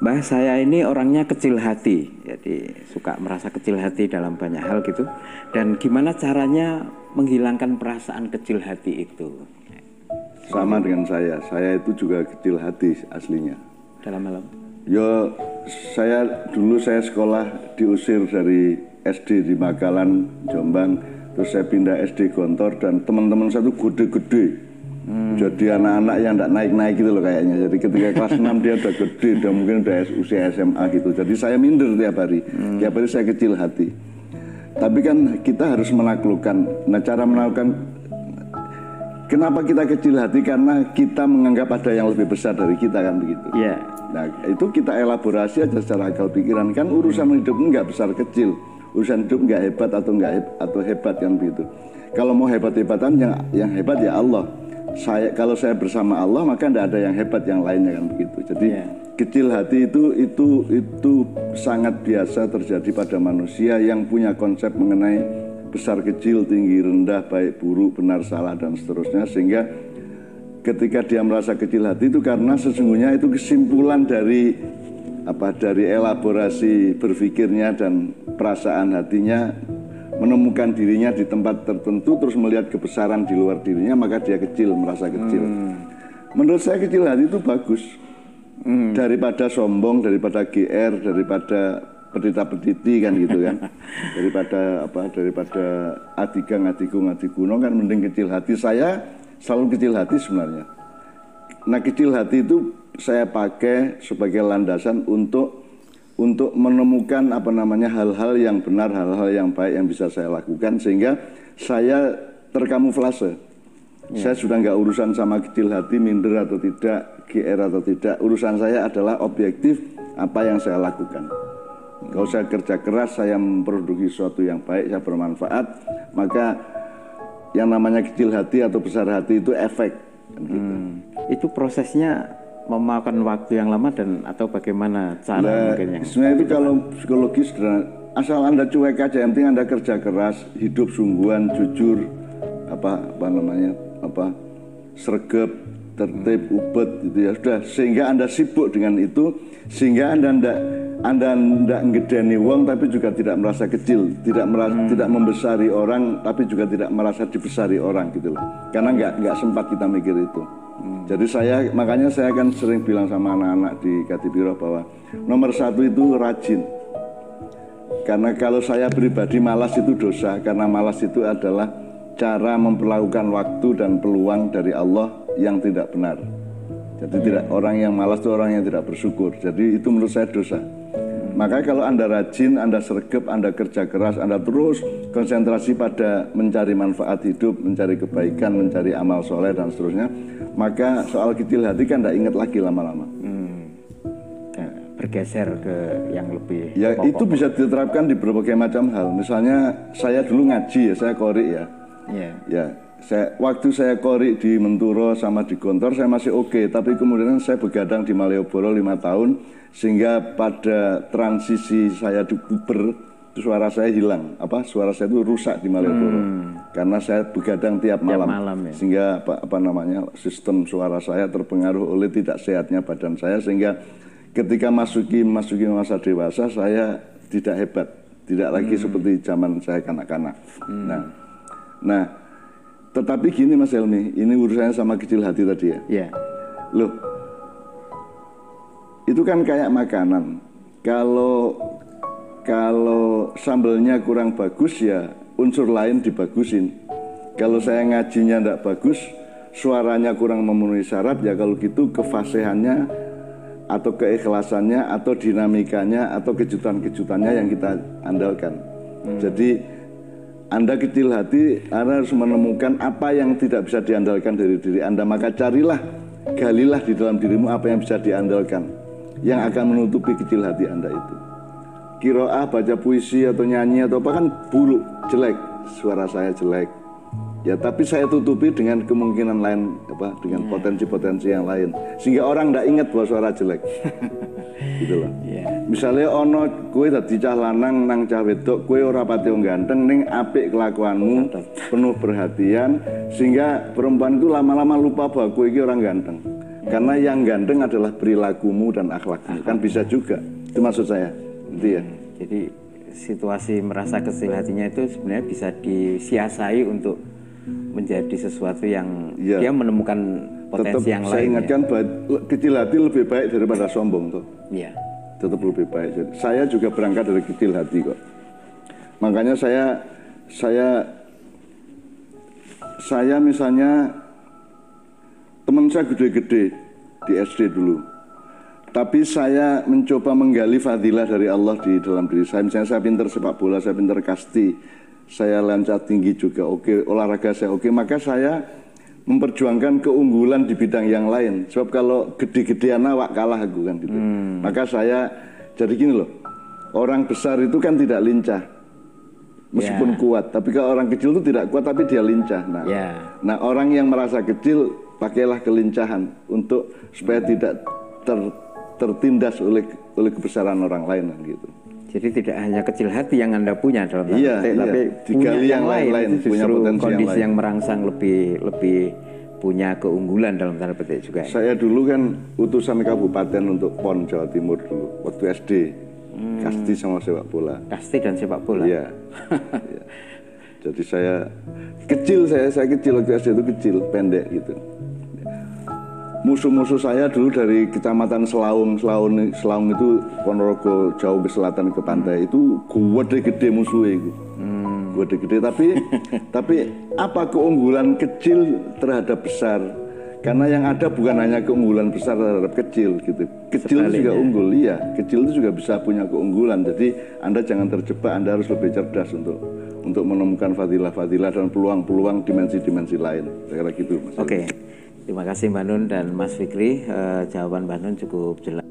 Mbah, saya ini orangnya kecil hati, jadi suka merasa kecil hati dalam banyak hal gitu. Dan gimana caranya menghilangkan perasaan kecil hati itu? Sama dengan saya itu juga kecil hati aslinya. Dalam hal Yo, saya sekolah diusir dari SD di Magalan, Jombang, terus saya pindah SD Gontor dan teman-teman saya itu gede-gede. Jadi anak-anak yang tidak naik-naik gitu loh kayaknya. Jadi ketika kelas 6 dia udah gede, udah mungkin udah usia SMA gitu. Jadi saya minder tiap hari. Tiap hari saya kecil hati. Tapi kan kita harus menaklukkan. Nah, cara menaklukkan, kenapa kita kecil hati? Karena kita menganggap ada yang lebih besar dari kita, kan begitu. Iya. Nah, itu kita elaborasi aja secara akal pikiran. Kan urusan hidup enggak besar kecil. Urusan hidup enggak hebat atau hebat, kan begitu. Kalau mau hebat-hebatan, yang hebat ya Allah. Kalau saya bersama Allah, maka tidak ada yang hebat yang lainnya, kan begitu. Jadi kecil hati itu sangat biasa terjadi pada manusia yang punya konsep mengenai besar kecil, tinggi rendah, baik buruk, benar salah dan seterusnya. Sehingga ketika dia merasa kecil hati itu karena sesungguhnya itu kesimpulan dari elaborasi berpikirnya dan perasaan hatinya, menemukan dirinya di tempat tertentu terus melihat kebesaran di luar dirinya, maka dia kecil, merasa kecil. Menurut saya kecil hati itu bagus. Daripada sombong, daripada GR, daripada pedita-pediti, kan gitu kan. Daripada adigang, adigung, adiguno, kan mending kecil hati. Saya selalu kecil hati sebenarnya. Nah, kecil hati itu saya pakai sebagai landasan untuk menemukan hal-hal yang benar, hal-hal yang baik yang bisa saya lakukan sehingga saya terkamuflase. Saya sudah nggak urusan sama kecil hati, minder atau tidak, GR atau tidak. Urusan saya adalah objektif apa yang saya lakukan. Kalau saya kerja keras, saya memproduksi sesuatu yang baik, saya bermanfaat, maka yang namanya kecil hati atau besar hati itu efek. Gitu. Itu prosesnya memakan waktu yang lama atau bagaimana cara mungkinnya? Sebenarnya itu kalau psikologis asal Anda cuek aja, yang penting Anda kerja keras, hidup sungguhan, jujur, sregep, tertib, ubet gitu ya sudah, sehingga Anda sibuk dengan itu, sehingga Anda tidak ngedeni wong tapi juga tidak merasa kecil, tidak membesari orang tapi juga tidak merasa dibesari orang gitu loh. Karena nggak sempat kita mikir itu. Jadi makanya saya kan sering bilang sama anak-anak di Kadipiro bahwa nomor satu itu rajin. Karena kalau saya pribadi malas itu dosa, karena malas itu adalah cara memperlakukan waktu dan peluang dari Allah yang tidak benar. Jadi orang yang malas itu orang yang tidak bersyukur. Jadi itu menurut saya dosa. Makanya kalau Anda rajin, Anda sregep, Anda kerja keras, Anda terus konsentrasi pada mencari manfaat hidup, mencari kebaikan, mencari amal soleh dan seterusnya, maka soal kecil hati kan tidak ingat lagi lama-lama. Bergeser ke yang lebih ya pokok. Itu bisa diterapkan di berbagai macam hal. Misalnya saya dulu ngaji ya, saya qori ya. Waktu saya qori di Menturo sama di Gontor saya masih oke, tapi kemudian saya begadang di Malioboro 5 tahun, sehingga pada transisi saya di Puber suara saya hilang, suara saya itu rusak di Malioboro karena saya begadang tiap malam ya. Sehingga sistem suara saya terpengaruh oleh tidak sehatnya badan saya, sehingga ketika masuki masa dewasa saya tidak hebat, tidak lagi seperti zaman saya kanak-kanak. Nah, tetapi gini Mas Helmi, ini urusannya sama kecil hati tadi ya. Iya. Loh, itu kan kayak makanan. Kalau sambelnya kurang bagus ya unsur lain dibagusin. Kalau saya ngajinya tidak bagus, suaranya kurang memenuhi syarat, ya kalau gitu kefasihannya atau keikhlasannya atau dinamikanya atau kejutan-kejutannya yang kita andalkan. Jadi Anda kecil hati, Anda harus menemukan apa yang tidak bisa diandalkan dari diri Anda, maka galilah di dalam dirimu apa yang bisa diandalkan, yang akan menutupi kecil hati Anda itu. Qiraah, baca puisi atau nyanyi atau apa kan buruk, jelek, suara saya jelek. Ya, tapi saya tutupi dengan kemungkinan lain, dengan potensi-potensi yang lain, sehingga orang tidak ingat bahwa suara jelek. Gitu loh. Misalnya kowe dadi cah lanang nang cah wedok, kowe ora pati ganteng ning apik kelakuanmu, penuh perhatian, sehingga perempuan itu lama-lama lupa bahwa kowe iki orang ganteng. Karena yang gandeng adalah perilakumu dan akhlakmu. Kan bisa juga. Itu maksud saya. Gitu ya. Jadi situasi merasa kecil hatinya itu sebenarnya bisa disiasai untuk menjadi sesuatu yang Ya. dia menemukan potensi yang saya lain. ingatkan bahwa kecil hati lebih baik daripada sombong tuh. Ya. Tetap lebih baik. Jadi, saya juga berangkat dari kecil hati kok. Makanya saya misalnya teman saya gede-gede di SD dulu. Tapi saya mencoba menggali fadilah dari Allah di dalam diri saya. Misalnya saya pintar sepak bola, saya pintar kasti, saya loncat tinggi juga oke, olahraga saya oke, maka saya memperjuangkan keunggulan di bidang yang lain. Sebab kalau gede-gedean awak kalah aku kan gitu. Maka saya jadi gini loh, orang besar itu kan tidak lincah, meskipun kuat. Tapi kalau orang kecil itu tidak kuat tapi dia lincah. Nah orang yang merasa kecil pakailah kelincahan untuk supaya tidak tertindas oleh kebesaran orang lain gitu. Jadi tidak hanya kecil hati yang Anda punya dalam tanda petik, tapi digali yang lain, punya potensi kondisi yang merangsang lebih punya keunggulan dalam tanda petik juga. Saya dulu kan utusan kabupaten untuk PON Jawa Timur dulu waktu SD. Kasti sama sepak bola. Kasti dan sepak bola. Iya. Iya. Jadi saya kecil waktu SD itu kecil, pendek gitu. Musuh-musuh saya dulu dari kecamatan Selaung itu Ponorogo jauh ke selatan ke pantai itu gede-gede musuhnya itu. Gede-gede tapi apa keunggulan kecil terhadap besar? Karena yang ada bukan hanya keunggulan besar terhadap kecil gitu. Kecil itu juga unggul, iya. Kecil itu juga bisa punya keunggulan. Jadi Anda jangan terjebak, Anda harus lebih cerdas untuk menemukan fadilah-fadilah dan peluang-peluang dimensi-dimensi lain. Saya kira gitu. Oke. Terima kasih Mbak Nun dan Mas Fikri. Jawaban Mbak Nun cukup jelas.